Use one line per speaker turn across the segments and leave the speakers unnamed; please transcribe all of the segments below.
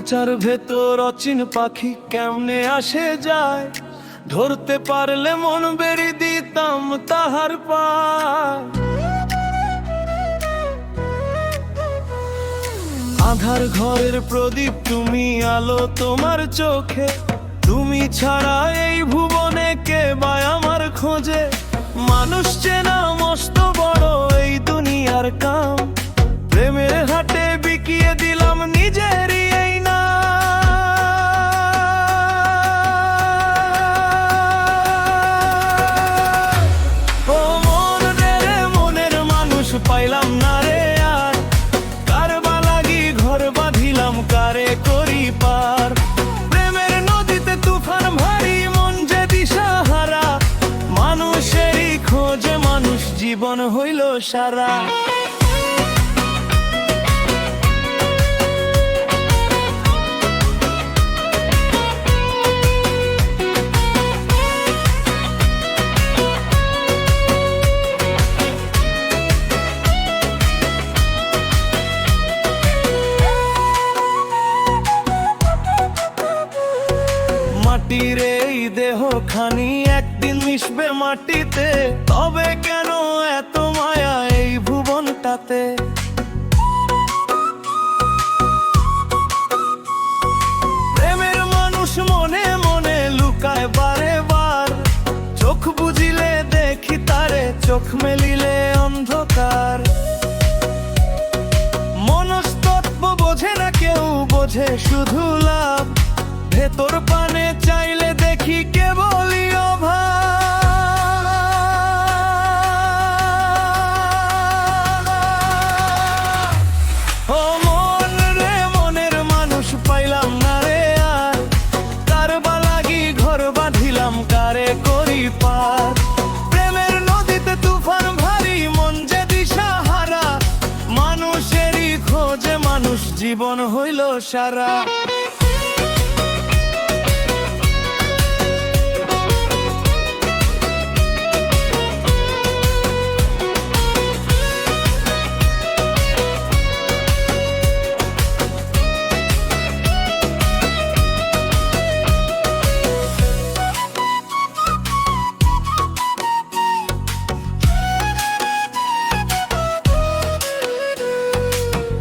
খাঁচার ভেতর অচিন পাখি কেমনে আসে যায়, ধরতে পারলে মন বেরি দিতাম তাহার পায়। আধার ঘরের প্রদীপ তুমি, আলো তোমার চোখে, তুমি ছাড়া এই ভুবনে কে বা আমার খোঁজে। মানুষ চেনা মস্ত বড় এই দুনিয়ার কাম, প্রেমের হাটে বিকিয়ে দিলাম নিজেরই এই না। ও মন রে মনের মানুষ পাইলাম না রে আর, কার বা লাগি ঘর বাঁধিলাম কারে করি পার। প্রেমের নদীতে তুফান ভারী মন যে দিশাহারা, মানুষেরই খোঁজে মানুষ জীবন হইল সারা। মাটির এই দেহ খানি একদিন মিশবে মাটিতে, তবে কেন এত মায়া এই ভুবনটাতে। প্রেমের মানুষ মনে মনে লুকায় বারে বার, চোখ বুঝিলে দেখি তারে, চোখ মেলিলে অন্ধকার। মনস্তত্ব বোঝে না কেউ, বোঝে শুধু লাভ, ভেতর পানে চাইলে দেখি কেবলই অভাব। ও মন রে মনের মানুষ পাইলাম না রে আর, কার বা লাগি ঘর বাঁধিলাম কারে করি পার। প্রেমের নদীতে তুফান ভারী মন যে দিশাহারা, মানুষেরই খোঁজে মানুষ জীবন হইল সারা।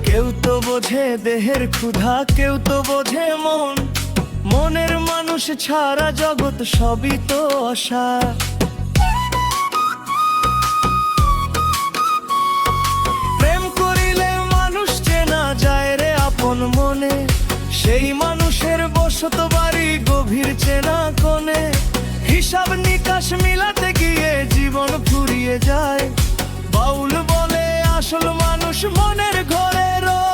কেউ তো বোঝে দেহের ক্ষুধা, কেউ তো বোঝে মন, মনের মানুষ ছাড়া জগৎ সবই তো আশা। প্রেম করিলে মানুষ চেনা যায় রে আপন মনে, সেই মানুষের বসত বাড়ি গভীর চেনা কোণে। হিসাব নিকাশ মিলাতে গিয়ে জীবন ফুরিয়ে যায়, বাউল বলে আসল মানুষ মনের ঘরে রয়।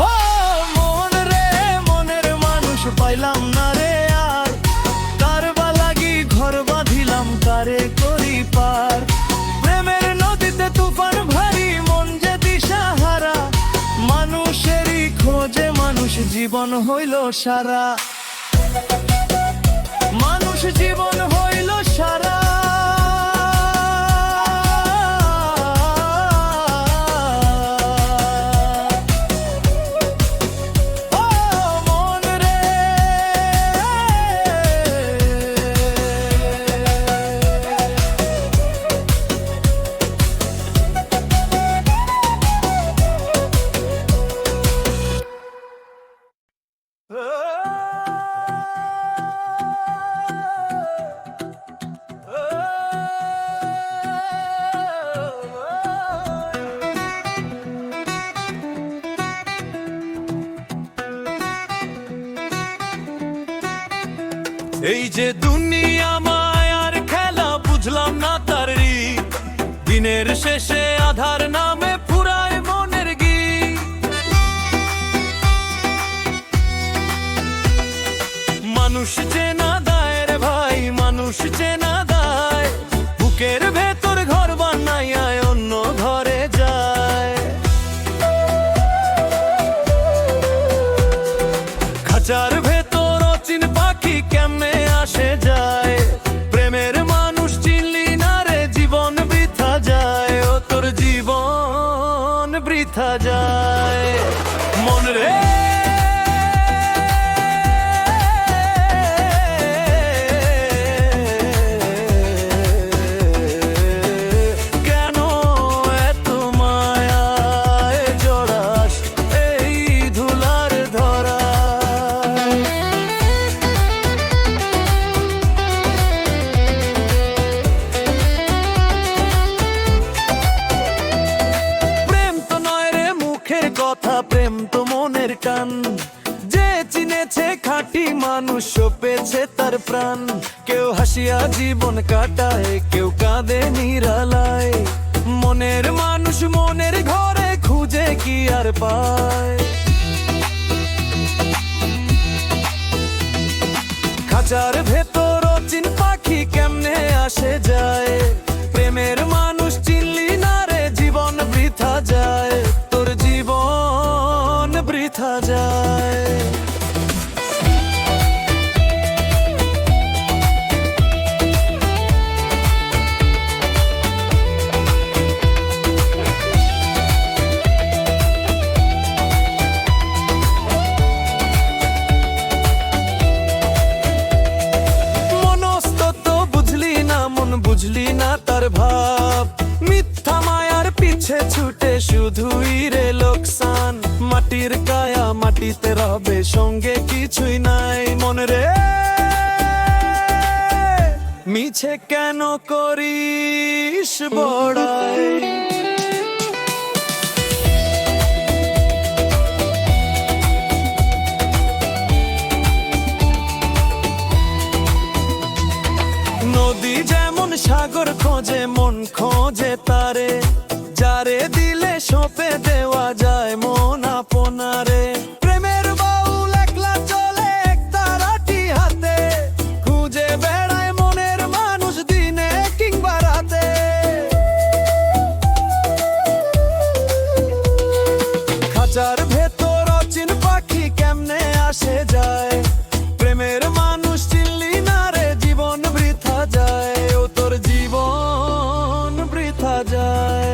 ও মন রে মনের মানুষ পাইলাম না রে আর, কার বা লাগি ঘর বাঁধিলাম কারে করি পার। প্রেমের নদীতে তুফান ভারী মন যে দিশাহারা, মানুষেরই খোঁজে মানুষ জীবন হইল সারা। মানুষ জীবন হইল সারা। ও মন রে এই যে দুনিয়া মায়ার খেলা, বুঝলাম না তার রীত, দিনের শেষে আধার নামে ফুরায় মনের গীত। মানুষ চেনা দায় রে ভাই, মানুষ চেনা দায়, বুকের ভেতর ঘর বানাইয়া অন্য ঘরে যায়। খাঁচার ভেতর অচিন পাখি কেমনে আসে যায়, প্রেমের মানুষ চিনলি না রে জীবন বৃথা যায়। ও তোর যায়। মন রে কেন এত মায়ায় জড়াস এই ধুলার ধরায়। প্রেম তো নয় রে মুখের কথা, প্রেম তো মনের টান। যে চিনেছে খাঁটি মানুষ পেয়েছে তার প্রাণ। কেউ হাসিয়া জীবন কাটায়, কেউ কাঁদে নিরালায়। মনের মানুষ মনের ঘরে খুঁজে কি আর পায়। খাঁচার ভেতর চিন পাখি কেমনে আসে যায়। প্রেমের মানুষ চিনলি না রে জীবন বৃথা যায়, তোর জীবন বৃথা যায়। বুঝলি না তার ভাব, মিথ্যা মায়ার পিছে ছুটে শুধুই রে লোকসান। মাটির কায়া মাটিতে রবে, সঙ্গে কিছুই নাই। মন রে মিছে কেন করিস বড়াই। নদী যেমন সাগর খোঁজে, মন খোঁজে তারে। যারে দিলে সঁপে দেওয়া যায় মন আপনারে। প্রেমের বাউল একলা চলে একতারাটি হাতে, খুঁজে বেড়ায় মনের মানুষ দিনে কিংবা রাতে। খাঁচার ভেতর অচিন পাখি কেমনে আসে যায়। প্রেমের মানুষ চিনলি না রে জীবন বৃথা যায়, ও তোর জীবন বৃথা যায়।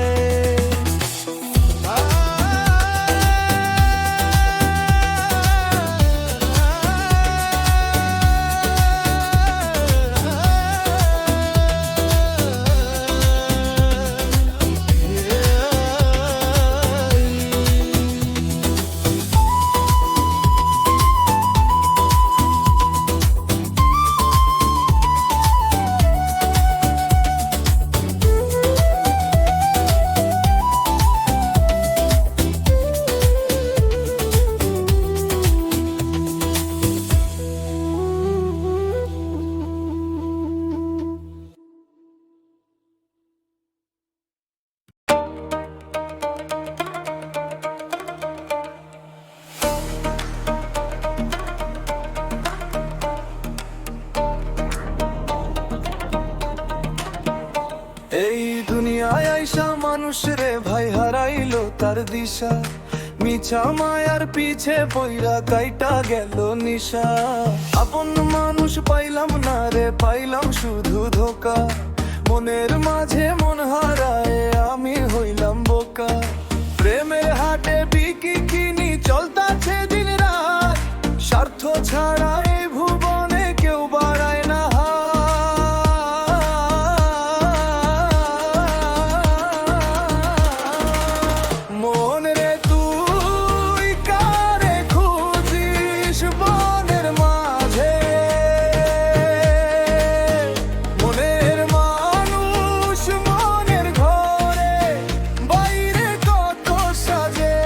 এই দুনিয়ায় আইসা মানুষ রে ভাই হারাইলো তার দিশা। মিছা মায়ার পিছে পইরা কাইটা গেল নিশা। আপন মানুষ পাইলাম না রে, পাইলাম শুধু ধোকা। মনের মাঝে মন হারায় আমি হইলাম বোকা। প্রেমের হাটে বিকি কিনি চলতাছে দিন রাত, স্বার্থ ছাড়া এই ভুবনে কেউ বাড়ায় না হাত। মন রে তুই কারে খুঁজিস বনের মাঝে। মনের মানুষ মনের ঘরে বাইরে কত সাজে।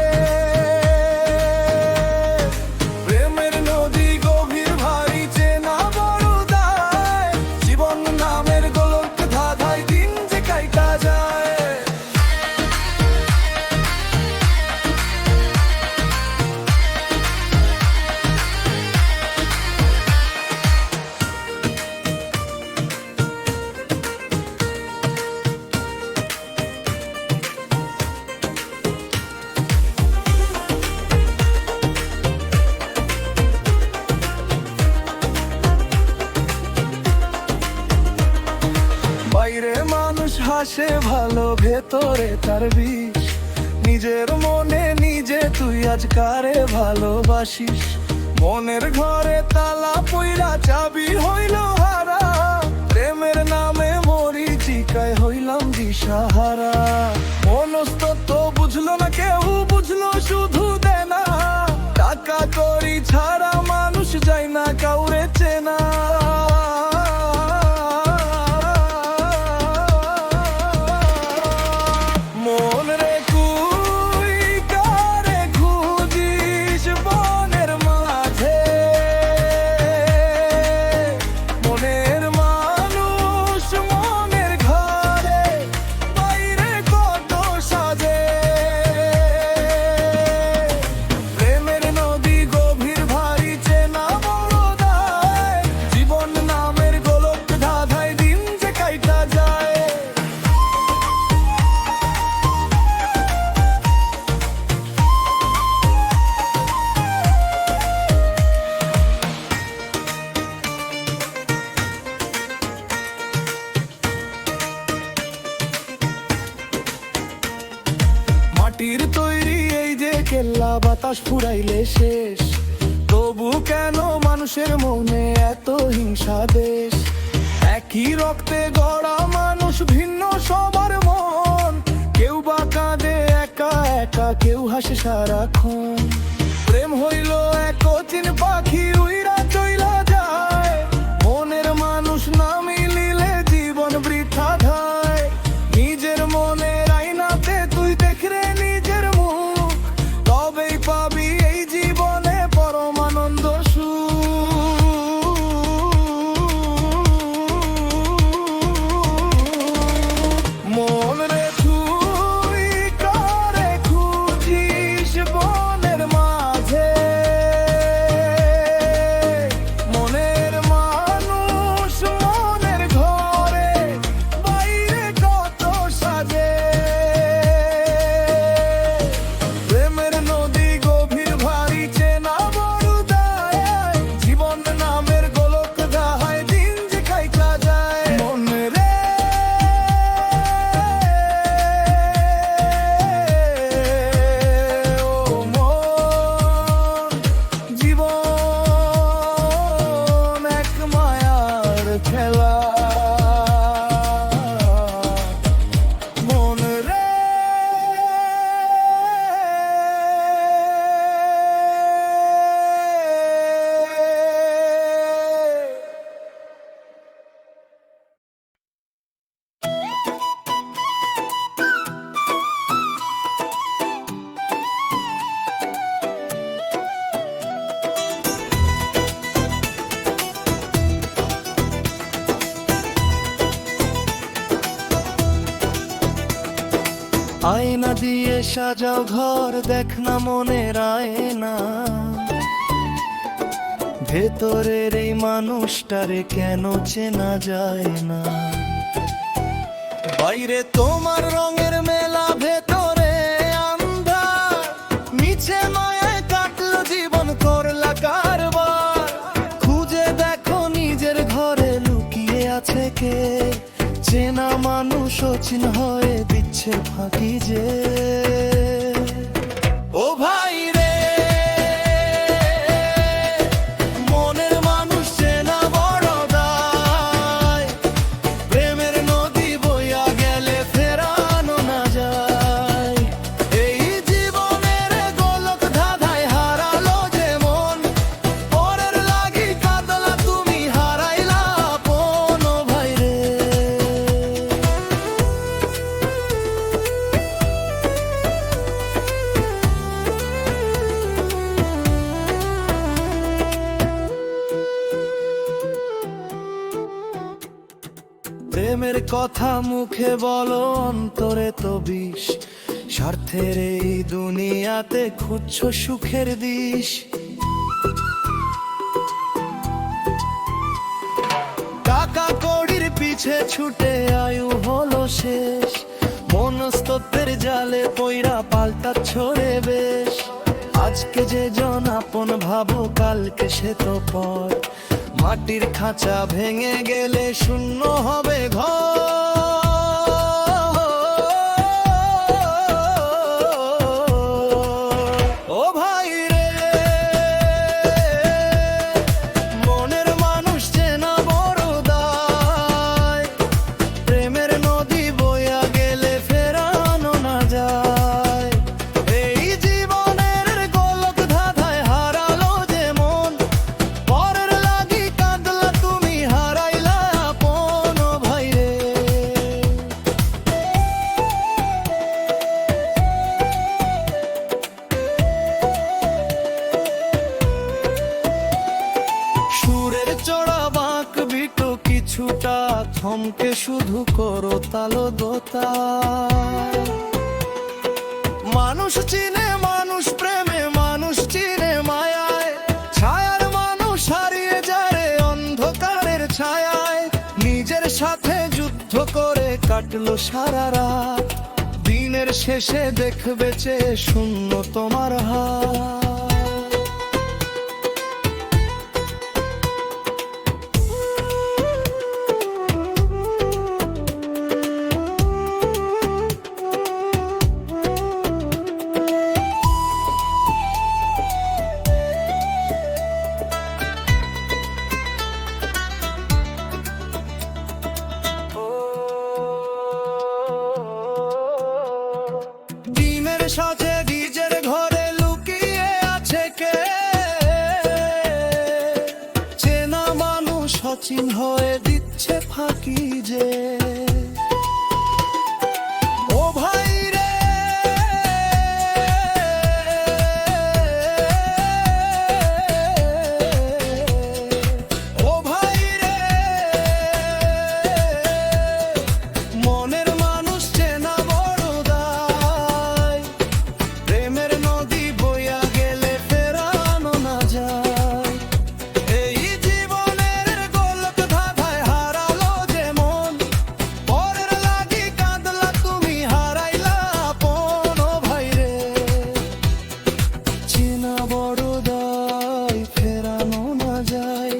প্রেমের নদী গভীর ভারী চেনা বড় দায়। জীবন নামের গোলক ধাঁধায় দিন যে কাইটা যায়। বাইরে মানুষ হাসে ভালো, ভেতরে তার বিষ। নিজের মনে নিজে তুই আজ কারে ভালোবাসিস? মনের ঘরে তালা পইরা চাবি হইল হারা, প্রেমের নামে মরিচিকায় হইলাম দিশাহারা। মনস্তত্ব বুঝলো না কেউ, বুঝলো শুধু দেনা, টাকা করি ছাড়া মানুষ যায় না কাউরে চেনা। মন রে তুই কারে খুঁজিস বনের মাঝে, মনের মানুষ মনের ঘরে বাইরে কত সাজে। প্রেমের নদী গভীর ভারী চেনা বড় দায়, জীবন নামের গোলক ধাঁধায় দিন যে কাইটা যায়। মাটির তৈরি এই যে কেল্লা, বাতাস ফুরাইলে শেষ, তবু কেন মানুষের মনে এত হিংসা দেশ? একই রক্তে গড়া মানুষ, ভিন্ন সবার মন, কেউ বা কাঁদে একা একা, কেউ হাসে সারাক্ষণ। প্রেম হইল এক অচিন পাখি, উইরা চইলা যায়, মনের মানুষ না মিলিলে জীবন বৃথা যায়। নিজের মনের আয়নাতে তুই দেখরে নিজের মুখ, তবেই পাবি এই জীবনে পরমানন্দ সুখ। মন রে তুই কারে খুঁজিস বনের মাঝে, মনের মানুষ মনের ঘরে বাইরে কত সাজে। প্রেমের নদী গভীর ভারী চেনা বড় দায়, জীবন নামের গোলক ধাহায় দিন যে কাইটা যায়। মন রে ও মন, জীবন এক মায়ার খেলা। মন রে আয়না দিয়ে সাজাও ঘর, দেখ না মনের আয়না, ভেতরের এই মানুষটারে কেন চেনা যায় না? বাইরে তোমার রঙের মেলা, ভেতরে আন্ধার, মিছে মায়ায় কাটলো জীবন, করলা কারবার। খুঁজে দেখো নিজের ঘরে লুকিয়ে আছে কে, চেনা মানুষ অচিন হয়ে দিচ্ছে ফাঁকি যে। ও ভাই রে, মনের মানুষ চেনা বড় দায়, প্রেমের নদী বইয়া গেলে ফেরানো না যায়। এই জীবনের গোলক ধাঁধায় হারালো যে মন, পরের লাগি কাঁদলা তুমি হারাইলা আপন। ও ভাই রে, প্রেমের কথা মুখে বলো, অন্তরে তো বিষ। স্বার্থের এই দুনিয়াতে খুঁজছো সুখের দিশ। টাকা কড়ির পিছে ছুটে আয়ু হলো শেষ, মনস্তত্বের জালে পইরা পাল্টাচ্ছ রে বেশ। আজকে যে জন আপন ভাবো, কালকে সে তো পর, মাটির খাঁচা ভেঙে গেলে শূন্য হবে ঘর। করতালো দোতা। মানুষ চিনে মানুষ প্রেমে, মানুষ চিনে মায়ায়, ছায়ার মানুষ হারিয়ে যায় অন্ধকারের ছায়ায়। নিজের সাথে যুদ্ধ করে কাটলো সারা রাত, দিনের শেষে দেখবে চেয়ে শূন্য তোমার হাত। সাজে নিজের ঘরে লুকিয়ে আছে কে, চেনা মানুষ অচিন হয়ে দিচ্ছে ফাঁকি যে। ও ভাই রে, ও ভাই রে, মনের মানুষ চেনা বড় দায়। প্রেমের নদী বইয়া গেলে ফেরানো না যায়। এই জীবনের গোলক ধাঁধায় হারালো যে মন, পরের লাগি কাঁদলা তুমি হারাইলা আপন। ও ভাই রে, চেনা বড় দায়, ফেরানো না যায়।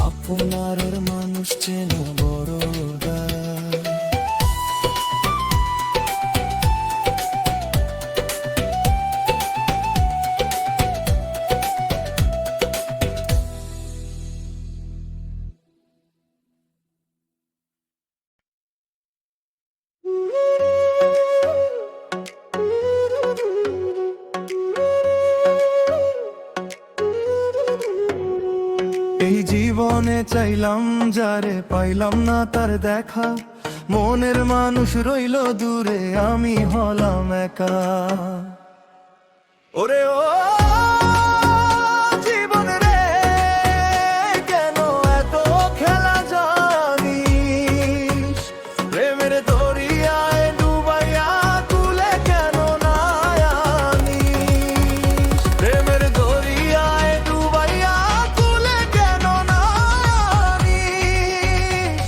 আপনার মানুষ চেনা বড় দায়। এই জীবনে চাইলাম যারে, পাইলাম না তার দেখা। মনের মানুষ রইল দূরে, আমি হলাম একা। ওরে ও জীবন রে, কেন এত খেলা জানিস? প্রেমের দরিয়ায় ডুবাইয়া তুলে কেন না আনিস? প্রেমের দরিয়ায় ডুবাইয়া তুলে কেন না আনিস?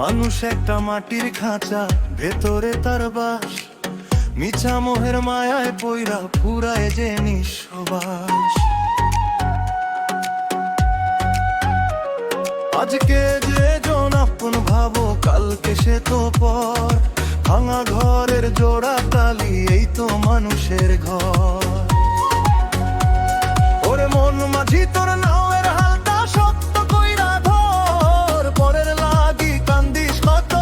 মানুষ একটা মাটির খাঁচা, ভেতরে তার বাস। মিছা মোহের মায়ায় পইরা পুরায় যে নিঃশ্বাস। আজকে যে জন আপন ভাবো, কালকে সে তো পর। ভাঙা ঘরের জোড়া তালি, এই তো মানুষের ঘর। ওরে মন মাঝি তোর নাওয়ের হালটা শক্ত কইরা ধর। পরের লাগি কান্দিস কত,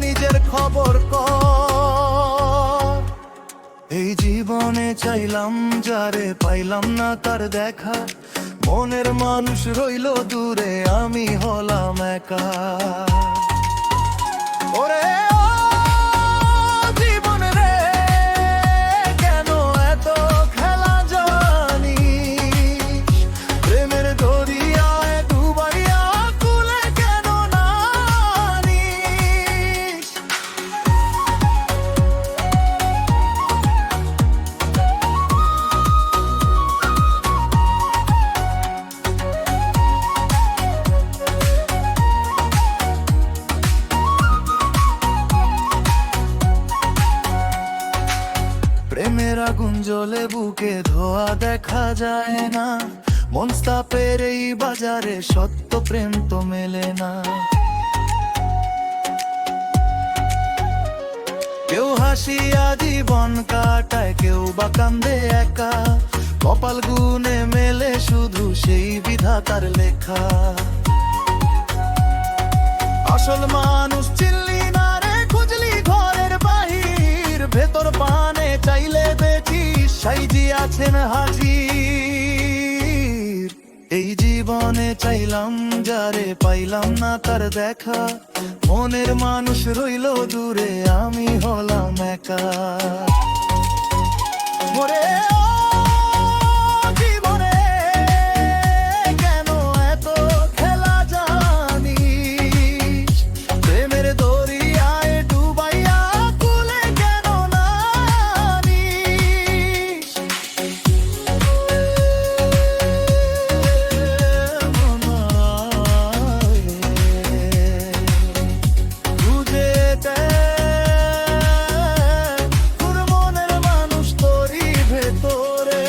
নিজের খবর কর। এই জীবনে চাইলাম যারে, পাইলাম না তার দেখা। মনের মানুষ রইল দূরে, আমি হলাম একা। ওরে ও জীবন রে, কেন এত খেলা জানিস? প্রেমের দরিয়ায় ডুবাইয়া তুলে কেন না আনিস? প্রেমের আগুন জ্বলে বুকে, ধোয়া দেখা যায় না। মনস্তাপের এই বাজারে সত্য প্রেম তো মেলে না। কেউ হাসিয়া জীবন কাটায়, কেউ বা কান্দে একা। কপাল গুনে মেলে শুধু সেই বিধাতার লেখা। আসল মানুষ চিনলি না রে, খুঁজলি ঘরের বাহির। ভেতর পানে চাইলে দেখিস সাইজি আছেন হাজির। এই জীবন জীবনে চাইলাম যারে পাইলাম না তার দেখা, মনের মানুষ রইল দূরে আমি হলাম একা। ওরে ও জীবনে কেন এত খেলা জানিস, প্রেমের দরিয়ায় ডুবাইয়া কুলে কেন নানিস। বুঝে তোর মনের মানুষ তোরই ভেতরে।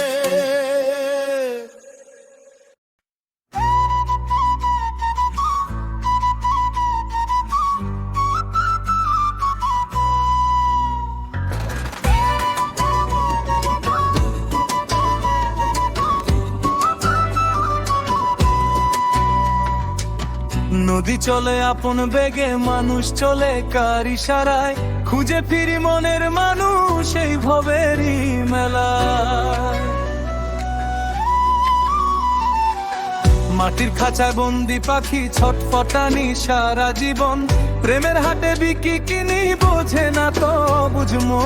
নদী চলে আপন বেগে, মানুষ চলে কার ইশারায়, খুঁজে ফিরি মনের মানুষ এই ভবেরই মেলায়। মাটির খাঁচায় বন্দি পাখি ছটফটানি সারা জীবন, প্রেমের হাটে বিকি কিনি বোঝে না তো বুঝমো।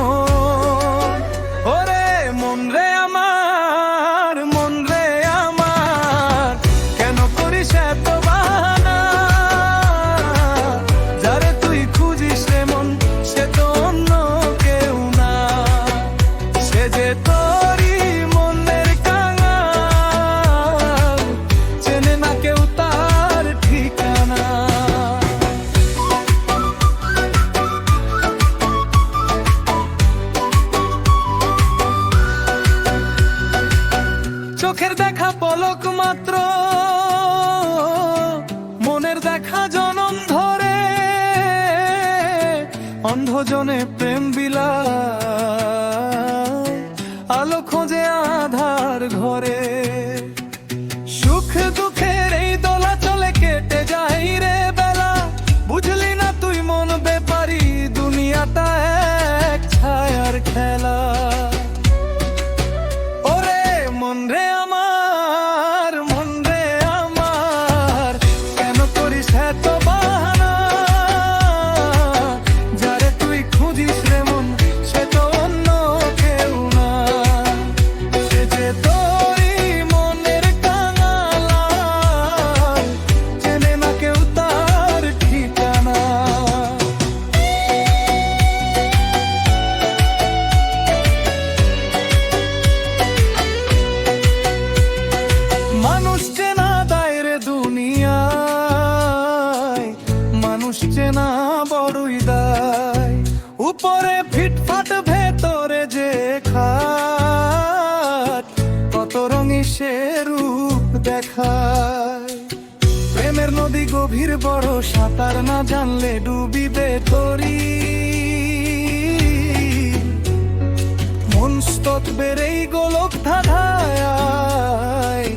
ওরে মন রে আমার, মন রে আমার, কেন করিস এত বাহানা, যারে তুই খুঁজিস রে মন সে তো অন্য কেউ না, সে যে তোরই মনের কাঙাল, চেনে না কেউ তার ঠিকানা। চোখের দেখা পলক মাত্র, মনের দেখা জনম ধরে, অন্ধজনে প্রেম বিলায়, আলো খোঁজে আধার ঘরে। সুখ দুঃখের এই দোলা চলে কেটে যাই রে বেলা, বুঝলি না তুই মন বেপারি, দুনিয়াটা এক ছায়ার খেলা। ওরে মন রে আমার, মন রে আমার, কেন করিস এত বাহানা, যারে তুই খুঁজিস রে মন সে তো অন্য কেউ না, সে যে তোরই মনের কাঙাল, চেনে না কেউ তার ঠিকানা। মানুষ চেনা দায়রে দুনিয়ায়, মানুষ চেনা বড়ই দায়, উপরে ফিটফাট ভেতরে যে খাট, কত রঙে সে রূপ দেখায়। প্রেমের নদী গভীর বড়, সাঁতার না জানলে ডুবিবে তোরি, মন স্তত্বের এই গোলক ধাঁধায়,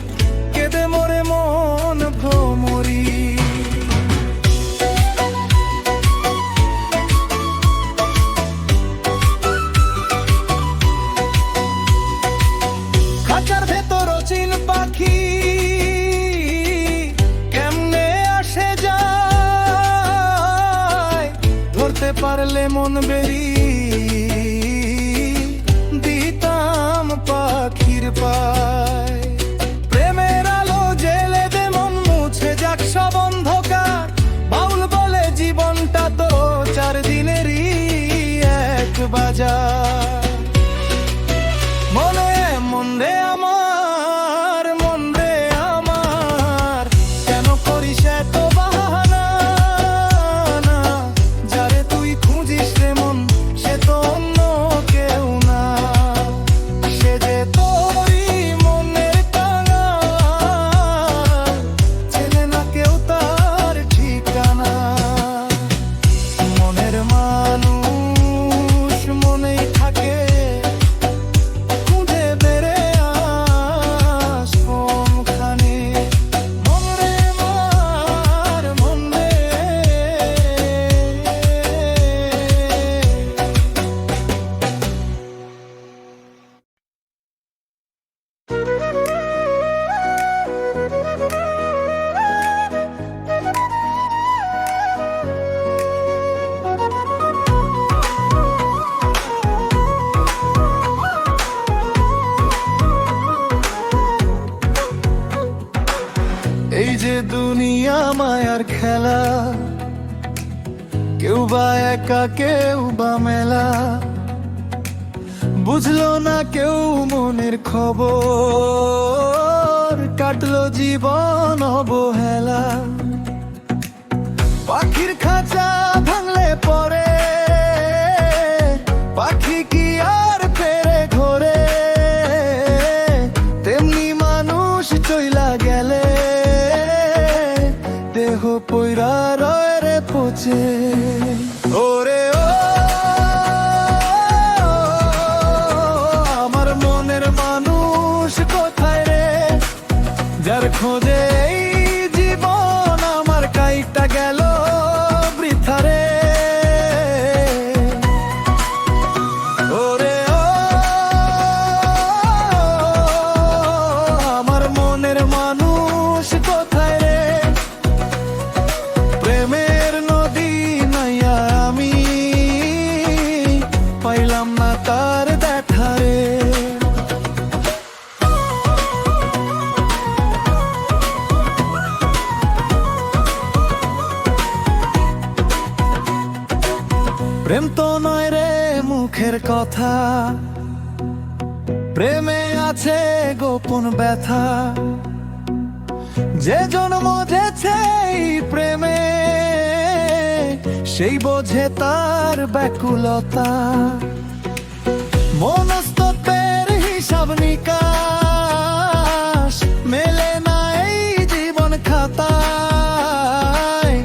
কেঁদে মরে মন ভ্রমরি। খাঁচার ভেতর চিন পাখি কেমনে আসে যায়, ধরতে পারলে মন বেরি দিতাম পাখির পায়। প্রেমের আলো জেলে দে মন মুছে যাক সব অন্ধকার, বাউল বলে জীবনটা তো 4 দিনেরই এক বাজার। মনে মন রে আমার, মন রে আমার, কেন করিস এত বাহানা, যারে তুই খুঁজিস রে মন সে তো অন্য কেউ না, সে যে তোরই মনের কাঙাল, চেনে না কেউ তার ঠিকানা। মনের মানুষ মনেই খেলা, কেউ বা একা কেউ বা মেলা, বুঝলো না কেউ মনের খবর, কাটলো জীবন অবহেলা। পাখির খাঁচা ভাঙলে পরে পাখি কি আর ফেরে ঘরে, তেমনি মানুষ চইলা গেলে দেহ পইরা রয় রে পচে। ওরে ও আমার মনের মানুষ কোথায় রে, যার খোঁজে এই জীবন আমার কাইটা গেল বৃথা রে। ওরে ও আমার মনের মানুষ কোথায় রে, প্রেমের নদী নাইয়া আমি পাইলাম না তার দেখা রে। প্রেম তো নয় রে মুখের কথা, প্রেমে আছে গোপন ব্যথা, যে জন্মেছে এই প্রেমে সেই বোঝে তার ব্যাকুলতা। মনস্তত্ত্বের হিসাব নিকাশ মেলে না এই জীবন খাতায়,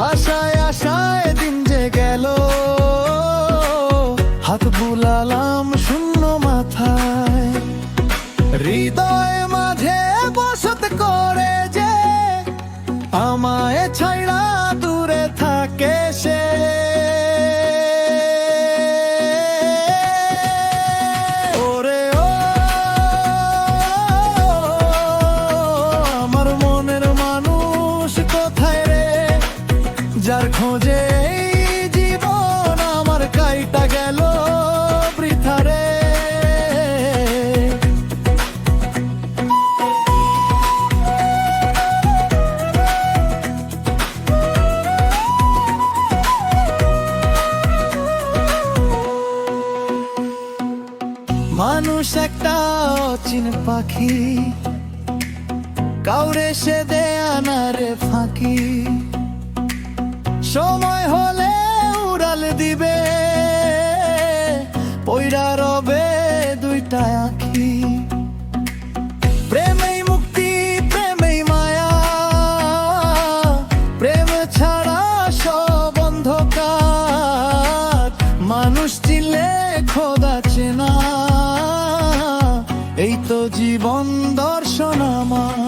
আশায় আশায় দিন যে গেল হাত বুলালাম শূন্য মাথায়। হৃদয় মাঝে বসত করে যে আমায় ছাইড়া দূরে থাকে সে, ওরে ও আমার মনের মানুষ কোথায় রে, যার খোঁজে এই জীবন আমার কাইটা গেল বৃথা রে। মানুষ একটা অচিন পাখি, কাউরে সে দেয়া না রে ফাঁকি, সময় হলে উড়াল দিবে পইড়া রবে দুইটা আঁখি। প্রেমেই মুক্তি প্রেমেই মায়া, প্রেম ছাড়া সব অন্ধকার, মানুষ চিনলে খোদা চেনা, এই তো জীবন দর্শন আমার।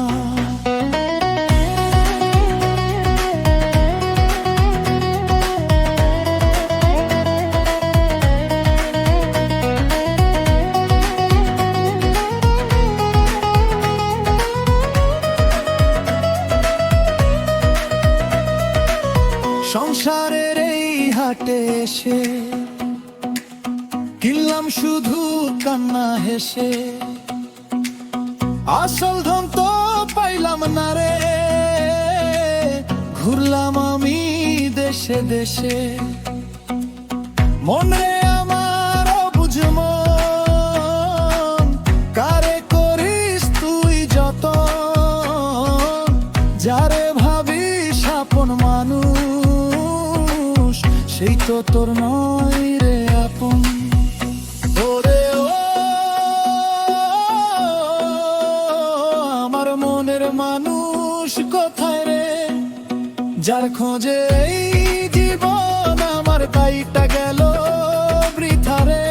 সংসারের এই হাটে এসে কিনলাম শুধু কান্না হেসে, আসল ধন তো পাইলাম না রে, ঘুরলাম আমি দেশে দেশে। মনে আমার বুঝম কারে করিস তুই যত, যারে ভাবিস আপন মানুষ সেই তো তোর নয় রে আপন। ওরে ও আমার মনের মানুষ কোথায় রে, যার খোঁজে এই জীবন আমার কাইটা গেল বৃথা রে।